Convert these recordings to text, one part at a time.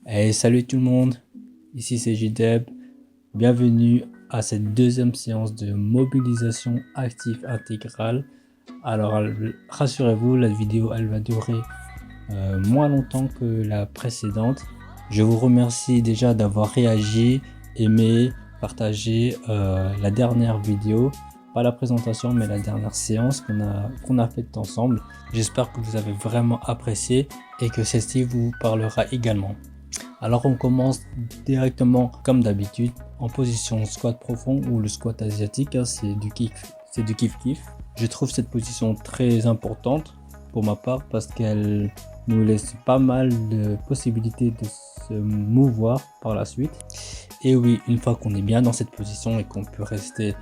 Hey, salut tout le monde, ici c'est JDEB, bienvenue à cette deuxième séance de mobilisation active intégrale. Alors rassurez-vous, la vidéo elle va durer moins longtemps que la précédente. Je vous remercie déjà d'avoir réagi, aimé, partagé la dernière vidéo, pas la présentation mais la dernière séance qu'on a faite ensemble. J'espère que vous avez vraiment apprécié et que celle-ci vous parlera également. Alors on commence directement comme d'habitude en position squat profond ou le squat asiatique, hein, c'est du kiff kiff. Je trouve cette position très importante pour ma part parce qu'elle nous laisse pas mal de possibilités de se mouvoir par la suite. Et oui, une fois qu'on est bien dans cette position et qu'on peut rester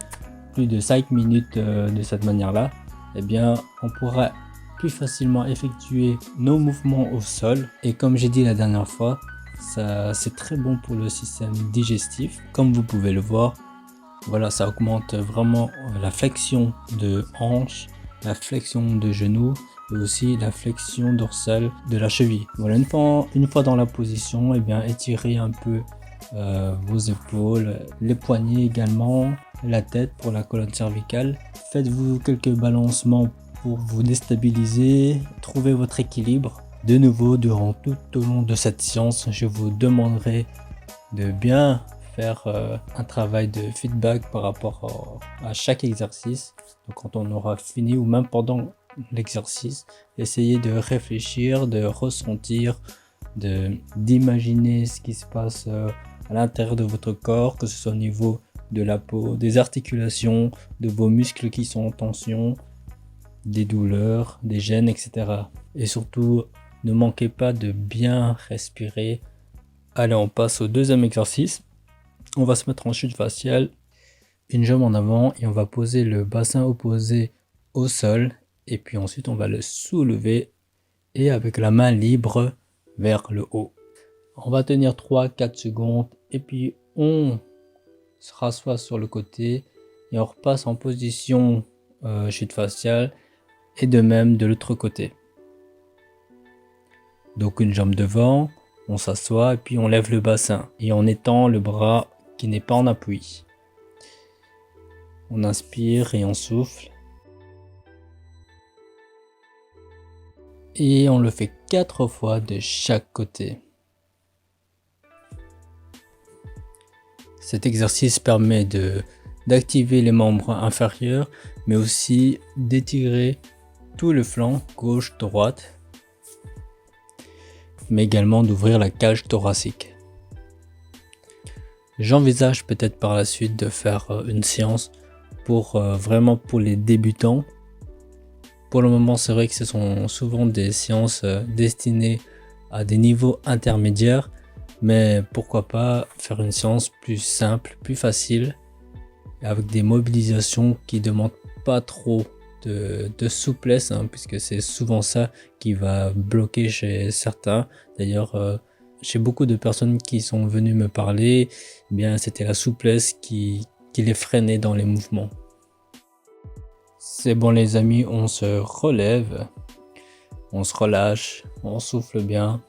plus de 5 minutes de cette manière-là, eh bien on pourra plus facilement effectuer nos mouvements au sol. Et comme j'ai dit la dernière fois, ça c'est très bon pour le système digestif. Comme vous pouvez le voir, voilà, ça augmente vraiment la flexion de hanche, la flexion de genou et aussi la flexion dorsale de la cheville. Voilà, une fois dans la position, et bien étirez un peu vos épaules, les poignets également, la tête pour la colonne cervicale. Faites-vous quelques balancements pour vous déstabiliser, trouver votre équilibre. De nouveau, durant tout au long de cette séance, je vous demanderai de bien faire un travail de feedback par rapport à chaque exercice. Donc quand on aura fini ou même pendant l'exercice, essayez de réfléchir, de ressentir, d'imaginer ce qui se passe à l'intérieur de votre corps, que ce soit au niveau de la peau, des articulations, de vos muscles qui sont en tension, des douleurs, des gênes, etc. Et surtout, ne manquez pas de bien respirer. Allez, on passe au deuxième exercice. On va se mettre en chute faciale, une jambe en avant et on va poser le bassin opposé au sol. Et puis ensuite, on va le soulever et avec la main libre vers le haut. On va tenir 3-4 secondes et puis on se rassoit sur le côté et on repasse en position chute faciale et de même de l'autre côté. Donc une jambe devant, on s'assoit et puis on lève le bassin et on étend le bras qui n'est pas en appui. On inspire et on souffle. Et on le fait 4 fois de chaque côté. Cet exercice permet d'activer les membres inférieurs, mais aussi d'étirer tout le flanc gauche-droite, mais également d'ouvrir la cage thoracique. J'envisage peut-être par la suite de faire une séance pour vraiment pour les débutants. Pour le moment, c'est vrai que ce sont souvent des séances destinées à des niveaux intermédiaires, mais pourquoi pas faire une séance plus simple, plus facile, avec des mobilisations qui ne demandent pas trop de souplesse, hein, puisque c'est souvent ça qui va bloquer chez certains. D'ailleurs, chez beaucoup de personnes qui sont venues me parler, eh bien c'était la souplesse qui les freinait dans les mouvements. C'est bon les amis, on se relève, on se relâche, on souffle bien.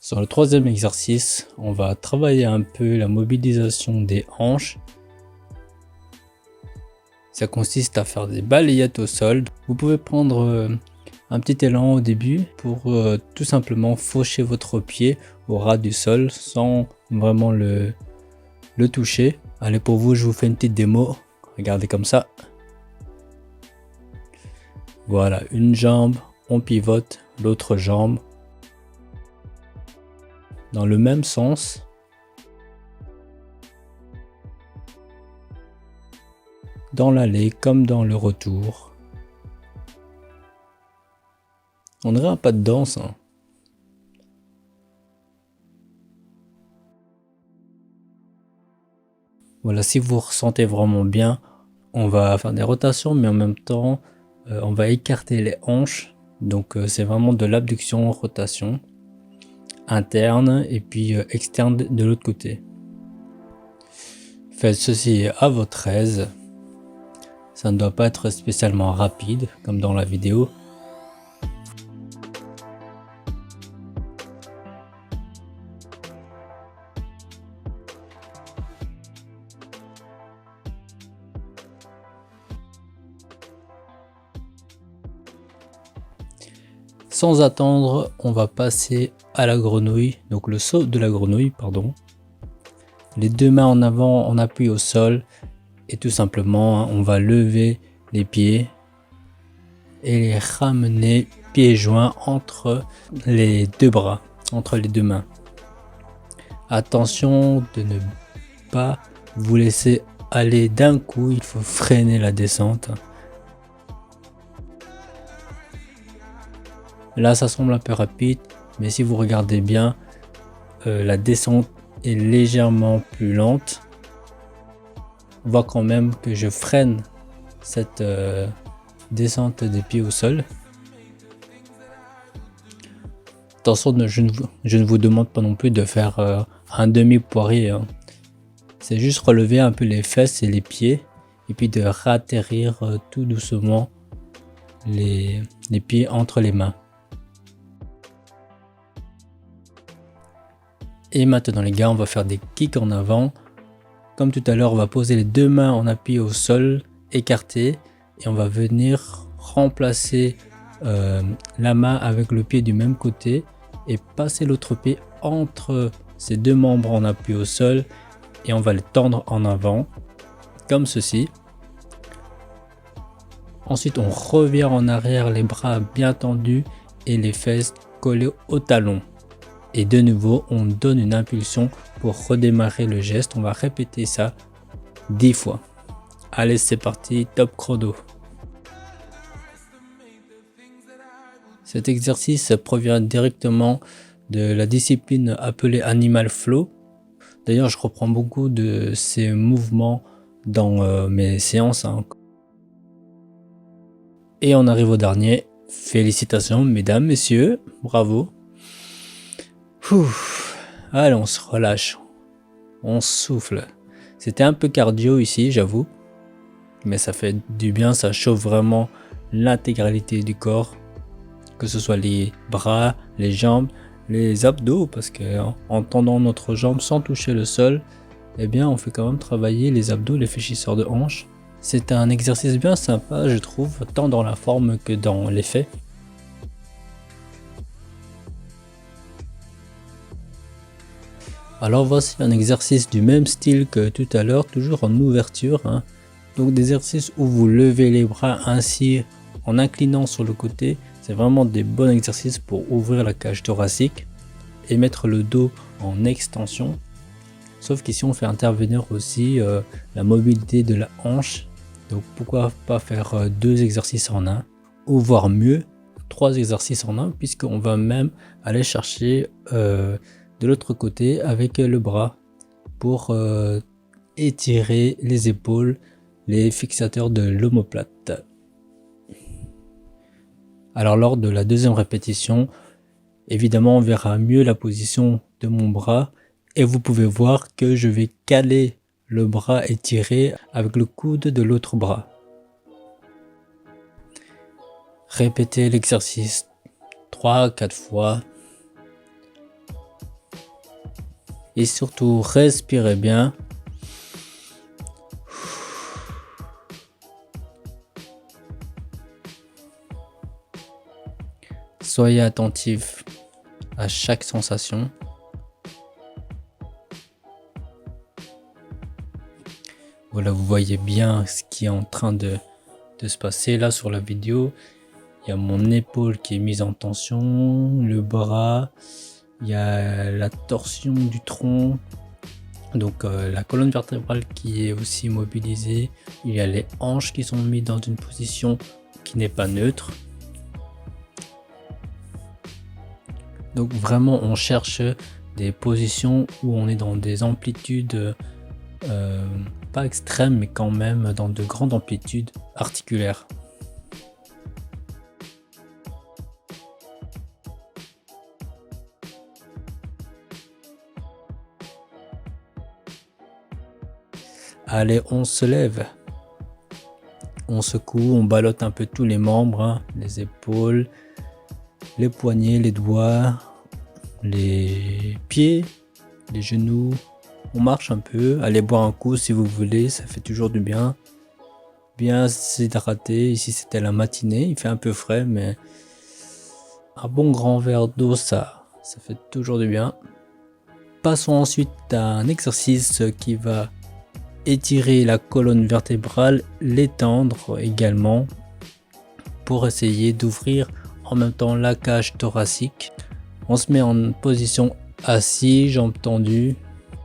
Sur le troisième exercice, on va travailler un peu la mobilisation des hanches. Ça consiste à faire des balayettes au sol. Vous pouvez prendre un petit élan au début pour tout simplement faucher votre pied au ras du sol sans vraiment le toucher. Allez, pour vous, je vous fais une petite démo. Regardez comme ça. Voilà, une jambe, on pivote, l'autre jambe. Dans le même sens. Dans l'aller comme dans le retour. On dirait un pas de danse, hein. Voilà, si vous ressentez vraiment bien, on va faire des rotations, mais en même temps, on va écarter les hanches. Donc, c'est vraiment de l'abduction, rotation interne et puis externe de l'autre côté. Faites ceci à votre aise. Ça ne doit pas être spécialement rapide, comme dans la vidéo. Sans attendre, on va passer à la grenouille, donc le saut de la grenouille, pardon. Les deux mains en avant, on appuie au sol et tout simplement, on va lever les pieds et les ramener pieds joints entre les deux bras, entre les deux mains. Attention de ne pas vous laisser aller d'un coup, il faut freiner la descente. Là, ça semble un peu rapide, mais si vous regardez bien, la descente est légèrement plus lente. On voit quand même que je freine cette descente des pieds au sol. Attention, je ne vous demande pas non plus de faire un demi-poirier. Hein. C'est juste relever un peu les fesses et les pieds et puis de ratterrir tout doucement les pieds entre les mains. Et maintenant les gars, on va faire des kicks en avant. Comme tout à l'heure, on va poser les deux mains en appui au sol, écarté, et on va venir remplacer la main avec le pied du même côté et passer l'autre pied entre ces deux membres en appui au sol et on va les tendre en avant comme ceci. Ensuite, on revient en arrière, les bras bien tendus et les fesses collées au talon. Et de nouveau, on donne une impulsion pour redémarrer le geste. On va répéter ça 10 fois. Allez, c'est parti, top chrono. Cet exercice provient directement de la discipline appelée Animal Flow. D'ailleurs, je reprends beaucoup de ces mouvements dans mes séances. Hein. Et on arrive au dernier. Félicitations, mesdames, messieurs. Bravo. Allez, on se relâche, on souffle. C'était un peu cardio ici, j'avoue, mais ça fait du bien, ça chauffe vraiment l'intégralité du corps, que ce soit les bras, les jambes, les abdos, parce que en tendant notre jambe sans toucher le sol, eh bien on fait quand même travailler les abdos, les fléchisseurs de hanches. C'est un exercice bien sympa, je trouve, tant dans la forme que dans l'effet. Alors voici un exercice du même style que tout à l'heure, toujours en ouverture. Hein. Donc des exercices où vous levez les bras ainsi en inclinant sur le côté. C'est vraiment des bons exercices pour ouvrir la cage thoracique et mettre le dos en extension. Sauf qu'ici on fait intervenir aussi la mobilité de la hanche. Donc pourquoi pas faire deux exercices en un, ou voire mieux, 3 exercices en un, puisqu'on va même aller chercher de l'autre côté avec le bras pour étirer les épaules, les fixateurs de l'omoplate. Alors lors de la deuxième répétition, évidemment on verra mieux la position de mon bras et vous pouvez voir que je vais caler le bras étiré avec le coude de l'autre bras. Répétez l'exercice 3-4 fois. Et surtout, respirez bien. Soyez attentif à chaque sensation. Voilà, vous voyez bien ce qui est en train de se passer là sur la vidéo. Il y a mon épaule qui est mise en tension, le bras. Il y a la torsion du tronc, donc la colonne vertébrale qui est aussi mobilisée. Il y a les hanches qui sont mises dans une position qui n'est pas neutre. Donc vraiment on cherche des positions où on est dans des amplitudes pas extrêmes mais quand même dans de grandes amplitudes articulaires. Allez, on se lève, on secoue, on ballotte un peu tous les membres, hein, les épaules, les poignets, les doigts, les pieds, les genoux. On marche un peu, allez boire un coup si vous voulez, ça fait toujours du bien. Bien s'hydrater, ici c'était la matinée, il fait un peu frais mais Un bon grand verre d'eau, ça fait toujours du bien. Passons ensuite à un exercice qui va étirer la colonne vertébrale, l'étendre également pour essayer d'ouvrir en même temps la cage thoracique. On se met en position assis, jambes tendues.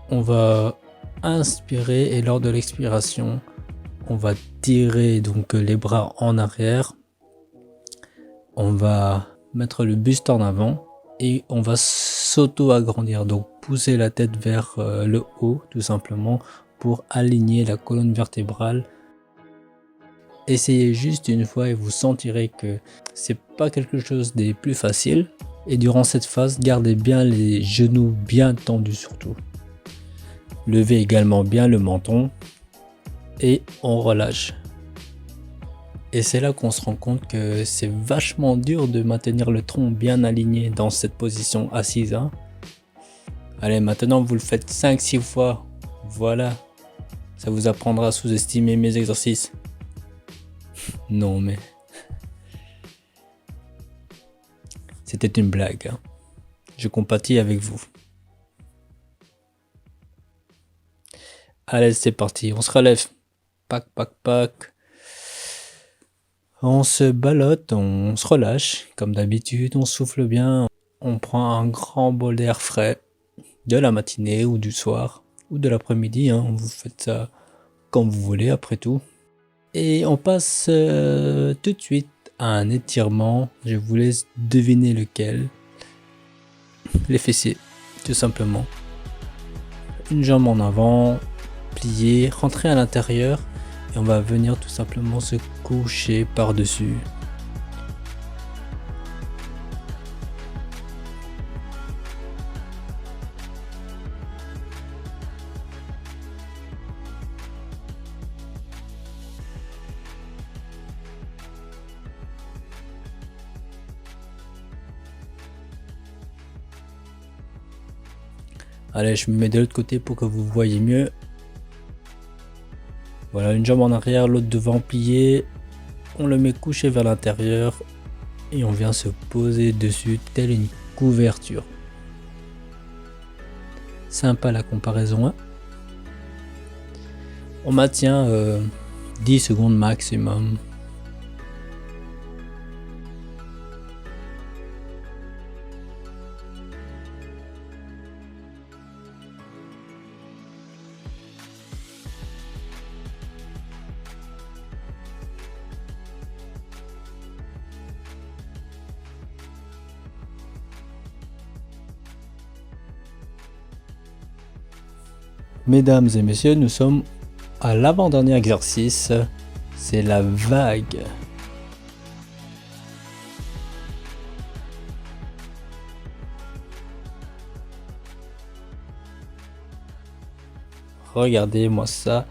On va inspirer et lors de l'expiration, on va tirer donc les bras en arrière. On va mettre le buste en avant et on va s'auto-agrandir, donc pousser la tête vers le haut tout simplement pour aligner la colonne vertébrale. Essayez juste une fois et vous sentirez que c'est pas quelque chose des plus faciles. Et durant cette phase, gardez bien les genoux bien tendus surtout. Levez également bien le menton et on relâche. Et c'est là qu'on se rend compte que c'est vachement dur de maintenir le tronc bien aligné dans cette position assise. Hein. Allez, maintenant vous le faites 5-6 fois. Voilà. Ça vous apprendra à sous-estimer mes exercices. Non mais... C'était une blague. Hein. Je compatis avec vous. Allez, c'est parti. On se relève. Pac, pac, pac. On se ballotte, on se relâche, comme d'habitude, on souffle bien, on prend un grand bol d'air frais de la matinée ou du soir ou de l'après-midi, hein, vous faites ça quand vous voulez après tout. Et on passe tout de suite à un étirement, je vous laisse deviner lequel. Les fessiers, tout simplement. Une jambe en avant, pliée, rentrer à l'intérieur. Et on va venir tout simplement se coucher par-dessus. Allez, je me mets de l'autre côté pour que vous voyez mieux. Voilà, une jambe en arrière, l'autre devant pliée. On le met couché vers l'intérieur et on vient se poser dessus telle une couverture. Sympa la comparaison. Hein. On maintient 10 secondes maximum. Mesdames et messieurs, nous sommes à l'avant-dernier exercice, c'est la vague. Regardez-moi ça.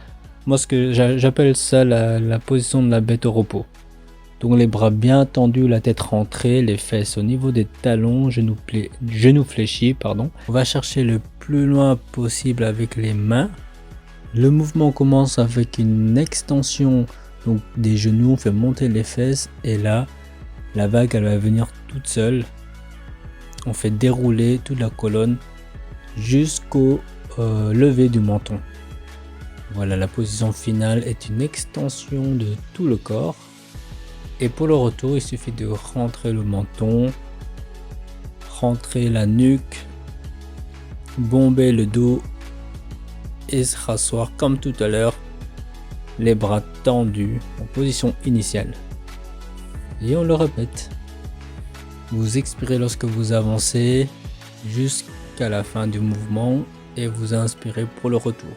Moi, ce que j'appelle ça la position de la bête au repos. Donc les bras bien tendus, la tête rentrée, les fesses au niveau des talons, genoux fléchis, pardon. On va chercher le plus loin possible avec les mains. Le mouvement commence avec une extension donc des genoux, on fait monter les fesses et là, la vague elle va venir toute seule. On fait dérouler toute la colonne jusqu'au lever du menton. Voilà, la position finale est une extension de tout le corps. Et pour le retour, il suffit de rentrer le menton, rentrer la nuque, bomber le dos et se rasseoir comme tout à l'heure, les bras tendus en position initiale. Et on le répète. Vous expirez lorsque vous avancez jusqu'à la fin du mouvement et vous inspirez pour le retour.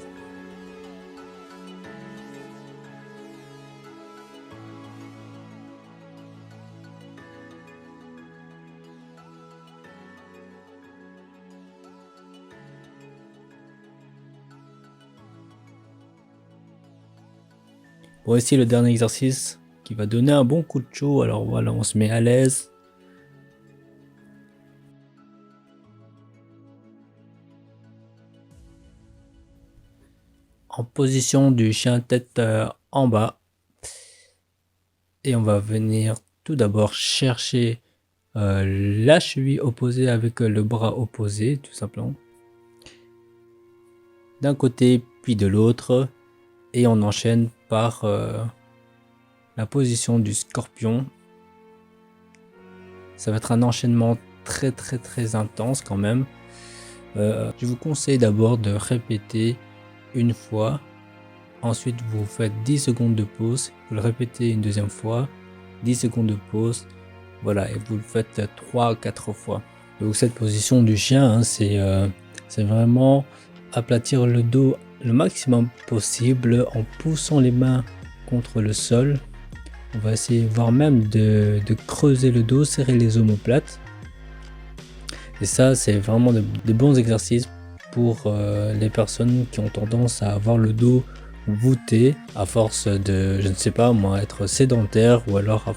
Voici le dernier exercice qui va donner un bon coup de chaud. Alors voilà, on se met à l'aise. En position du chien tête en bas. Et on va venir tout d'abord chercher la cheville opposée avec le bras opposé, tout simplement. D'un côté puis de l'autre. Et on enchaîne par la position du scorpion. Ça va être un enchaînement très intense quand même. Je vous conseille d'abord de répéter une fois. Ensuite, vous faites 10 secondes de pause. Vous le répétez une deuxième fois. 10 secondes de pause. Voilà, et vous le faites 3 ou 4 fois. Donc cette position du chien, hein, c'est vraiment aplatir le dos le maximum possible en poussant les mains contre le sol. On va essayer voire même de creuser le dos, serrer les omoplates. Et ça, c'est vraiment de bons exercices pour les personnes qui ont tendance à avoir le dos voûté à force de, je ne sais pas moi, être sédentaire ou alors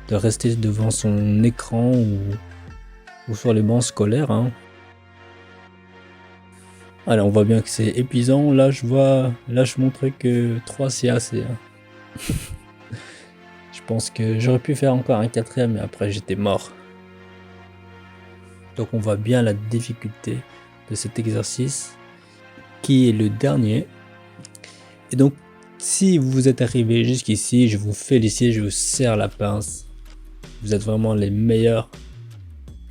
de rester devant son écran ou sur les bancs scolaires, hein. Alors on voit bien que c'est épuisant. Là je montrais que 3 c'est assez, hein. Je pense que j'aurais pu faire encore un quatrième mais après j'étais mort. Donc on voit bien la difficulté de cet exercice qui est le dernier. Et donc si vous êtes arrivé jusqu'ici, je vous félicite, je vous serre la pince. Vous êtes vraiment les meilleurs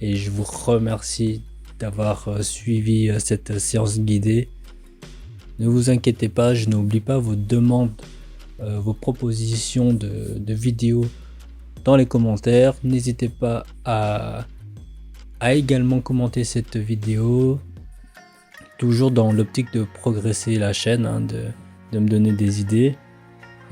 et je vous remercie d'avoir suivi cette séance guidée. Ne vous inquiétez pas, je n'oublie pas vos demandes, vos propositions de vidéos dans les commentaires. N'hésitez pas à également commenter cette vidéo, toujours dans l'optique de progresser la chaîne, hein, de me donner des idées.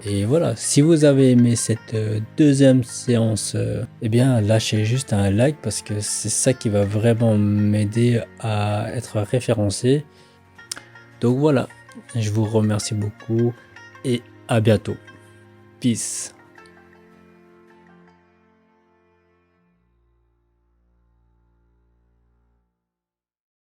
Et voilà, si vous avez aimé cette deuxième séance, eh bien lâchez juste un like parce que c'est ça qui va vraiment m'aider à être référencé. Donc voilà, je vous remercie beaucoup et à bientôt. Peace.